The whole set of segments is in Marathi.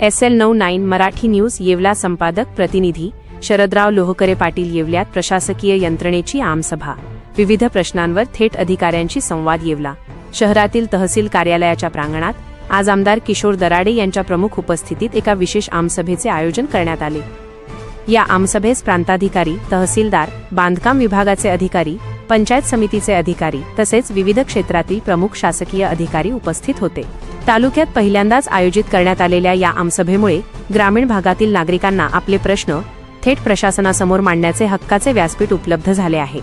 SL99 मराठी न्यूज येवला संपादक प्रतिनिधी शरदराव लोहकरे पाटील येवल्यात प्रशासकीय यंत्रणेची आमसभा विविध प्रश्नांवर थेट अधिकाऱ्यांशी संवाद येवला शहरातील तहसील कार्यालयाच्या प्रांगणात आज आमदार किशोर दराडे यांच्या प्रमुख उपस्थितीत एका विशेष आमसभेचे आयोजन करण्यात आले। या आमसभेस प्रांताधिकारी, तहसीलदार, बांधकाम विभागाचे अधिकारी, पंचायत समितीचे अधिकारी तसेच विविध क्षेत्रातील प्रमुख शासकीय अधिकारी उपस्थित होते। तालुक्यात पहिल्यांदाच आयोजित करण्यात आलेल्या या आमसभेमुळे ग्रामीण भागातील नागरिकांना आपले प्रश्न थेट प्रशासनासमोर मांडण्याचे हक्काचे व्यासपीठ उपलब्ध झाले आहे।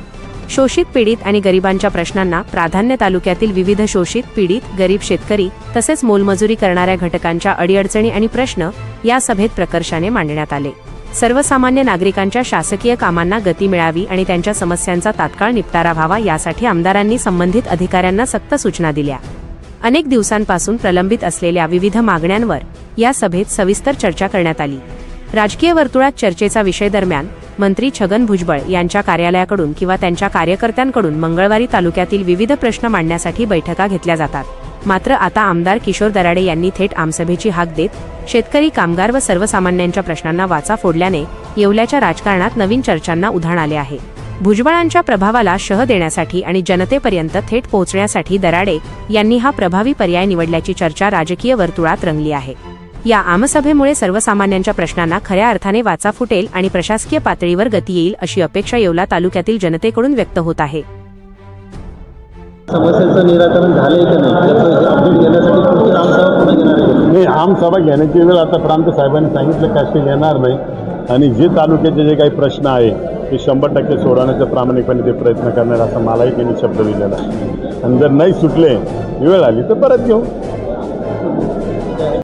शोषित, पीडित आणि गरिबांच्या प्रश्नांना प्राधान्य तालुक्यातील विविध शोषित, पीडित, गरीब शेतकरी तसेच मोलमजुरी करणाऱ्या घटकांच्या अडीअडचणी आणि प्रश्न या सभेत प्रकर्षाने मांडण्यात आले। सर्वसामान्य नागरिकांच्या शासकीय कामांना गती मिळावी आणि त्यांच्या समस्यांचा तात्काळ निपटारा व्हावा यासाठी आमदारांनी संबंधित अधिकाऱ्यांना सक्त सूचना दिल्या। अनेक दिवसांपासून प्रलंबित असलेल्या विविध मागण्यांवर या सभेत सविस्तर चर्चा करण्यात आली। राजकीय वर्तुळात चर्चेचा विषय दरम्यान मंत्री छगन भुजबळ यांच्या कार्यालयाकडून किंवा त्यांच्या कार्यकर्त्यांकडून मंगळवारी तालुक्यातील विविध प्रश्न मांडण्यासाठी बैठका घेतल्या जातात। मात्र आता आमदार किशोर दराडे यांनी थेट आमसभेची हाक देत शेतकरी, कामगार व सर्वसामान्यांच्या प्रश्नांना वाचा फोडल्याने येवल्याच्या राजकारणात नवीन चर्चांना उधाण आले आहे। भुजबळांच्या प्रभावाला शह देण्यासाठी आणि जनतेपर्यंत थेट पोहोचण्यासाठी दराडे यांनी हा प्रभावी पर्याय निवडल्याची चर्चा राजकीय वर्तुळात रंगली आहे। या आमसभेमुळे सर्वसामान्यांच्या प्रश्नांना खऱ्या अर्थाने वाचा फुटेल आणि प्रशासकीय पातळीवर गती येईल अशी अपेक्षा येवला तालुक्यातील जनतेकडून व्यक्त होत आहे। समस्यांचं निराकरण झाले की नाही त्याचं अपडेट घेण्यासाठी पुढची आमसभा पुढे घेणार आहे। नाही, आमसभा घेण्याची वेळ आता प्रांत साहेबांनी सांगितलं कशी घेणार नाही आणि जे तालुक्याचे जे काही प्रश्न आहे ते 100% सोडवण्याचा प्रामाणिकपणे ते प्रयत्न करणार असा मलाही त्यांनी शब्द दिलेला आहे आणि जर नाही सुटले वेळ आली तर परत घेऊ।